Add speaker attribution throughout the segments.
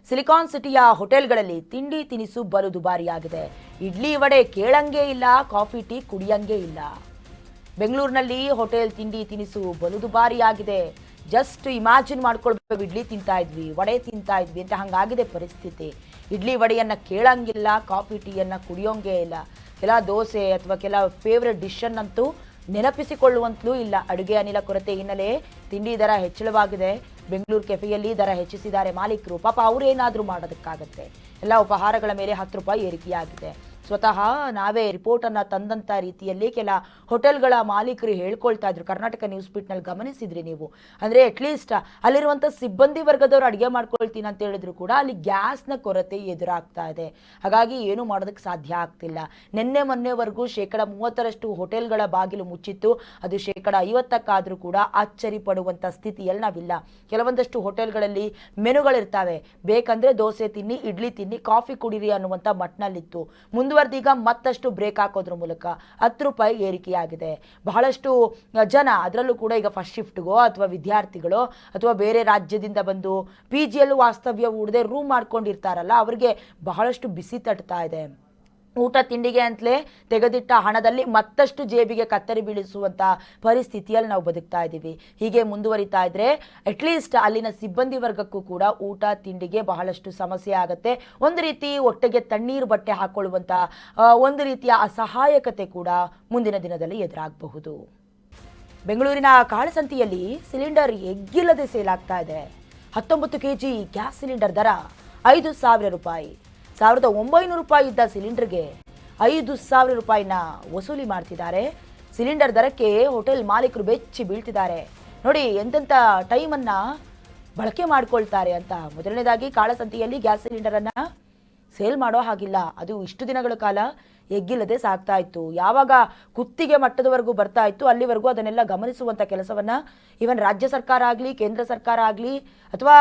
Speaker 1: Silicon ಸಿಟಿಯ ಹೋಟೆಲ್ಗಳಲ್ಲಿ ತಿಂಡಿ ತಿನಿಸು ಬಲು ದುಬಾರಿಯಾಗಿದೆ. ಇಡ್ಲಿ ವಡೆ ಕೇಳಂಗೆ ಇಲ್ಲ, ಕಾಫಿ ಟೀ ಕುಡಿಯಂಗೆ ಇಲ್ಲ. ಬೆಂಗಳೂರಿನಲ್ಲಿ ಹೋಟೆಲ್ ತಿಂಡಿ ತಿನಿಸು ಬಲು ದುಬಾರಿಯಾಗಿದೆ. ಜಸ್ಟ್ ಇಮ್ಯಾಜಿನ್ ಮಾಡ್ಕೊಳ್ಬೇಕು, ಇಡ್ಲಿ ತಿಂತಾ ಇದ್ವಿ, ವಡೆ ತಿಂತಾ ಇದ್ವಿ ಅಂತ ಹಂಗಾಗಿದೆ ಪರಿಸ್ಥಿತಿ. ಇಡ್ಲಿ ವಡೆಯನ್ನ ಕೇಳಂಗಿಲ್ಲ, ಕಾಫಿ ಟೀಯನ್ನ ಕುಡಿಯೋಂಗೆ ಇಲ್ಲ. ಕೆಲ ದೋಸೆ ಅಥವಾ ಕೆಲ ಫೇವ್ರೆಟ್ ಡಿಶನ್ನಂತೂ ನೆನಪಿಸಿಕೊಳ್ಳುವಂತಲೂ ಇಲ್ಲ. ಅಡುಗೆ ಅನಿಲ ಕೊರತೆ ಹಿನ್ನೆಲೆ ತಿಂಡಿ ದರ ಹೆಚ್ಚಳವಾಗಿದೆ. ಬೆಂಗಳೂರು ಕೆಫೆಯಲ್ಲಿ ದರ ಹೆಚ್ಚಿಸಿದ್ದಾರೆ ಮಾಲೀಕರು. ಪಾಪ ಅವರೇನಾದರೂ ಮಾಡೋದಕ್ಕಾಗತ್ತೆ. ಎಲ್ಲ ಉಪಹಾರಗಳ ಮೇಲೆ 10 ರೂಪಾಯಿ ಏರಿಕೆಯಾಗಿದೆ. ಸ್ವತಃ ನಾವೇ ರಿಪೋರ್ಟನ್ನು ತಂದಂಥ ರೀತಿಯಲ್ಲಿ ಕೆಲ ಹೋಟೆಲ್ಗಳ ಮಾಲೀಕರು ಹೇಳ್ಕೊಳ್ತಾ ಇದ್ರು. ಕರ್ನಾಟಕ ನ್ಯೂಸ್ ಬಿಟ್ನಲ್ಲಿ ಗಮನಿಸಿದ್ರಿ ನೀವು. ಅಂದರೆ ಅಟ್ಲೀಸ್ಟ್ ಅಲ್ಲಿರುವಂಥ ಸಿಬ್ಬಂದಿ ವರ್ಗದವರು ಅಡುಗೆ ಮಾಡ್ಕೊಳ್ತೀನಿ ಅಂತ ಹೇಳಿದ್ರು ಕೂಡ ಅಲ್ಲಿ ಗ್ಯಾಸ್ನ ಕೊರತೆ ಎದುರಾಗ್ತಾ ಇದೆ. ಹಾಗಾಗಿ ಏನು ಮಾಡೋದಕ್ಕೆ ಸಾಧ್ಯ ಆಗ್ತಿಲ್ಲ. ನಿನ್ನೆ ಮೊನ್ನೆವರೆಗೂ 30% ಹೋಟೆಲ್ಗಳ ಬಾಗಿಲು ಮುಚ್ಚಿತ್ತು. ಅದು 50%ಕ್ಕಾದರೂ ಕೂಡ ಅಚ್ಚರಿ ಪಡುವಂಥ ಸ್ಥಿತಿಯಲ್ಲಿ ನಾವಿಲ್ಲ. ಕೆಲವೊಂದಷ್ಟು ಹೋಟೆಲ್ಗಳಲ್ಲಿ ಮೆನುಗಳಿರ್ತಾವೆ. ಬೇಕಂದ್ರೆ ದೋಸೆ ತಿನ್ನಿ, ಇಡ್ಲಿ ತಿನ್ನಿ, ಕಾಫಿ ಕುಡೀರಿ ಅನ್ನುವಂಥ ಮಟ್ನಲ್ಲಿತ್ತು. ಮುಂದುವರೆದೀಗ ಮತ್ತಷ್ಟು ಬ್ರೇಕ್ ಹಾಕೋದ್ರ ಮೂಲಕ 10 ರೂಪಾಯಿ ಏರಿಕೆಯಾಗಿದೆ. ಬಹಳಷ್ಟು ಜನ, ಅದರಲ್ಲೂ ಕೂಡ ಈಗ ಫಸ್ಟ್ ಶಿಫ್ಟ್ಗೋ ಅಥವಾ ವಿದ್ಯಾರ್ಥಿಗಳು ಅಥವಾ ಬೇರೆ ರಾಜ್ಯದಿಂದ ಬಂದು PGಯಲ್ಲೂ ವಾಸ್ತವ್ಯ ಹೂಡದೆ ರೂಮ್ ಮಾಡ್ಕೊಂಡಿರ್ತಾರಲ್ಲ, ಅವರಿಗೆ ಬಹಳಷ್ಟು ಬಿಸಿ ತಟ್ತಾ ಇದೆ. ಊಟ ತಿಂಡಿಗೆ ಅಂತಲೇ ತೆಗೆದಿಟ್ಟ ಹಣದಲ್ಲಿ ಮತ್ತಷ್ಟು ಜೇಬಿಗೆ ಕತ್ತರಿ ಬೀಳಿಸುವಂಥ ಪರಿಸ್ಥಿತಿಯಲ್ಲಿ ನಾವು ಬದುಕ್ತಾ ಇದ್ದೀವಿ. ಹೀಗೆ ಮುಂದುವರಿತಾ ಇದ್ರೆ ಅಟ್ಲೀಸ್ಟ್ ಅಲ್ಲಿನ ಸಿಬ್ಬಂದಿ ವರ್ಗಕ್ಕೂ ಕೂಡ ಊಟ ತಿಂಡಿಗೆ ಬಹಳಷ್ಟು ಸಮಸ್ಯೆ ಆಗುತ್ತೆ. ಒಂದು ರೀತಿ ಹೊಟ್ಟೆಗೆ ತಣ್ಣೀರು ಬಟ್ಟೆ ಹಾಕೊಳ್ಳುವಂಥ ಒಂದು ರೀತಿಯ ಅಸಹಾಯಕತೆ ಕೂಡ ಮುಂದಿನ ದಿನದಲ್ಲಿ ಎದುರಾಗಬಹುದು. ಬೆಂಗಳೂರಿನ ಕಾಳಸಂತೆಯಲ್ಲಿ ಸಿಲಿಂಡರ್ ಎಗ್ಗಿಲ್ಲದೆ ಸೇಲ್ ಆಗ್ತಾ ಇದೆ. 19 kg ಗ್ಯಾಸ್ ಸಿಲಿಂಡರ್ ದರ 5,000 ರೂಪಾಯಿ. 1,900 ರೂಪಾಯಿ ಇದ್ದ ಸಿಲಿಂಡರ್ಗೆ 5,000 ರೂಪಾಯಿನ ವಸೂಲಿ ಮಾಡ್ತಿದ್ದಾರೆ. ಸಿಲಿಂಡರ್ ದರಕ್ಕೆ ಹೋಟೆಲ್ ಮಾಲೀಕರು ಬೆಚ್ಚಿ ಬೀಳ್ತಿದ್ದಾರೆ. ನೋಡಿ ಎಂತೆಂಥ ಟೈಮನ್ನು ಬಳಕೆ ಮಾಡ್ಕೊಳ್ತಾರೆ ಅಂತ. ಮೊದಲನೇದಾಗಿ ಕಾಳಸಂತೆಯಲ್ಲಿ ಗ್ಯಾಸ್ ಸಿಲಿಂಡರನ್ನು ಸೇಲ್ ಮಾಡೋ ಹಾಗಿಲ್ಲ. ಅದು ಇಷ್ಟು ದಿನಗಳ ಕಾಲ ಎಗ್ಗಿಲ್ಲದೆ ಸಾಗ್ತಾ ಇತ್ತು. ಯಾವಾಗ ಕುತ್ತಿಗೆ ಮಟ್ಟದವರೆಗೂ ಬರ್ತಾ ಇತ್ತು ಅಲ್ಲಿವರೆಗೂ ಅದನ್ನೆಲ್ಲ ಗಮನಿಸುವಂಥ ಕೆಲಸವನ್ನು ಈವನ್ ರಾಜ್ಯ ಸರ್ಕಾರ ಆಗಲಿ, ಕೇಂದ್ರ ಸರ್ಕಾರ ಆಗಲಿ, ಅಥವಾ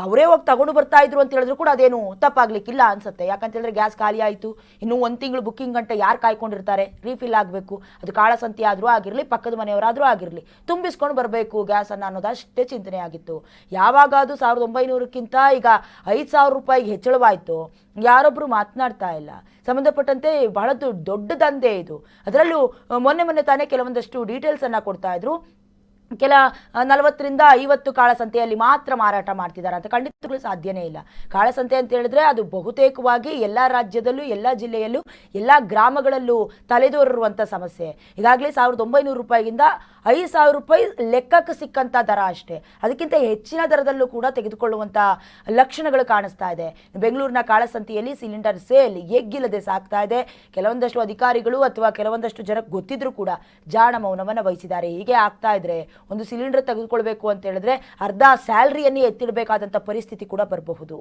Speaker 1: ಅವರೇ ಹೋಗಿ ತಗೊಂಡು ಬರ್ತಾ ಇದ್ರು ಅಂತ ಹೇಳಿದ್ರು ಕೂಡ ಅದೇನು ತಪ್ಪಾಗ್ಲಿಕ್ಕಿಲ್ಲ ಅನ್ಸುತ್ತೆ. ಯಾಕಂತೇಳಿದ್ರೆ ಗ್ಯಾಸ್ ಖಾಲಿ ಆಯಿತು, ಇನ್ನೂ 1 ತಿಂಗಳು ಬುಕ್ಕಿಂಗ್ ಗಂಟೆ ಯಾರು ಕಾಯ್ಕೊಂಡಿರ್ತಾರೆ? ರೀಫಿಲ್ ಆಗಬೇಕು. ಅದು ಕಾಳಸಂತೆ ಆದರೂ ಆಗಿರಲಿ, ಪಕ್ಕದ ಮನೆಯವರಾದರೂ ಆಗಿರಲಿ, ತುಂಬಿಸ್ಕೊಂಡು ಬರಬೇಕು ಗ್ಯಾಸನ್ನು ಅನ್ನೋದಷ್ಟೇ ಚಿಂತನೆ ಆಗಿತ್ತು. ಯಾವಾಗ ಅದು 1,900ಕ್ಕಿಂತ ಈಗ 5,000 ರೂಪಾಯಿಗೆ ಹೆಚ್ಚಳವಾಯಿತು, ಯಾರೊಬ್ಬರು ಮಾತನಾಡ್ತಾ ಇಲ್ಲ. ಸಂಬಂಧಪಟ್ಟಂತೆ ಬಹಳ ದೊಡ್ಡ ದಂಧೆ ಇದು. ಅದರಲ್ಲೂ ಮೊನ್ನೆ ತಾನೇ ಕೆಲವೊಂದಷ್ಟು ಡೀಟೇಲ್ಸನ್ನು ಕೊಡ್ತಾ ಇದ್ರು. ಕೆಲ 40 ರಿಂದ 50 ಕಾಳಸಂತೆಯಲ್ಲಿ ಮಾತ್ರ ಮಾರಾಟ ಮಾಡ್ತಿದ್ದಾರೆ ಅಂತ. ಖಂಡಿತಗಳು ಸಾಧ್ಯನೇ ಇಲ್ಲ. ಕಾಳಸಂತೆ ಅಂತ ಹೇಳಿದ್ರೆ ಅದು ಬಹುತೇಕವಾಗಿ ಎಲ್ಲ ರಾಜ್ಯದಲ್ಲೂ, ಎಲ್ಲ ಜಿಲ್ಲೆಯಲ್ಲೂ, ಎಲ್ಲ ಗ್ರಾಮಗಳಲ್ಲೂ ತಲೆದೋರಿರುವಂಥ ಸಮಸ್ಯೆ. ಈಗಾಗಲೇ 1,900 ರೂಪಾಯಿಗಿಂತ 5,000 ರೂಪಾಯಿ ಲೆಕ್ಕಕ್ಕೆ ಸಿಕ್ಕಂಥ ದರ ಅಷ್ಟೇ. ಅದಕ್ಕಿಂತ ಹೆಚ್ಚಿನ ದರದಲ್ಲೂ ಕೂಡ ತೆಗೆದುಕೊಳ್ಳುವಂಥ ಲಕ್ಷಣಗಳು ಕಾಣಿಸ್ತಾ ಇದೆ. ಬೆಂಗಳೂರಿನ ಕಾಳಸಂತೆಯಲ್ಲಿ ಸಿಲಿಂಡರ್ ಸೇಲ್ ಎಗ್ಗಿಲ್ಲದೆ ಸಾಗ್ತಾ ಇದೆ. ಕೆಲವೊಂದಷ್ಟು ಅಧಿಕಾರಿಗಳು ಅಥವಾ ಕೆಲವೊಂದಷ್ಟು ಜನಕ್ಕೆ ಗೊತ್ತಿದ್ರು ಕೂಡ ಜಾಣ ಮೌನವನ್ನು ವಹಿಸಿದ್ದಾರೆ. ಹೀಗೆ ಆಗ್ತಾ ಇದ್ರೆ ಒಂದು ಸಿಲಿಂಡರ್ ತೆಗೆದುಕೊಳ್ಬೇಕು ಅಂತ ಹೇಳಿದ್ರೆ ಅರ್ಧ ಸ್ಯಾಲರಿಯನ್ನೇ ಎತ್ತಿಡಬೇಕಾದಂಥ ಪರಿಸ್ಥಿತಿ ಕೂಡ ಬರಬಹುದು.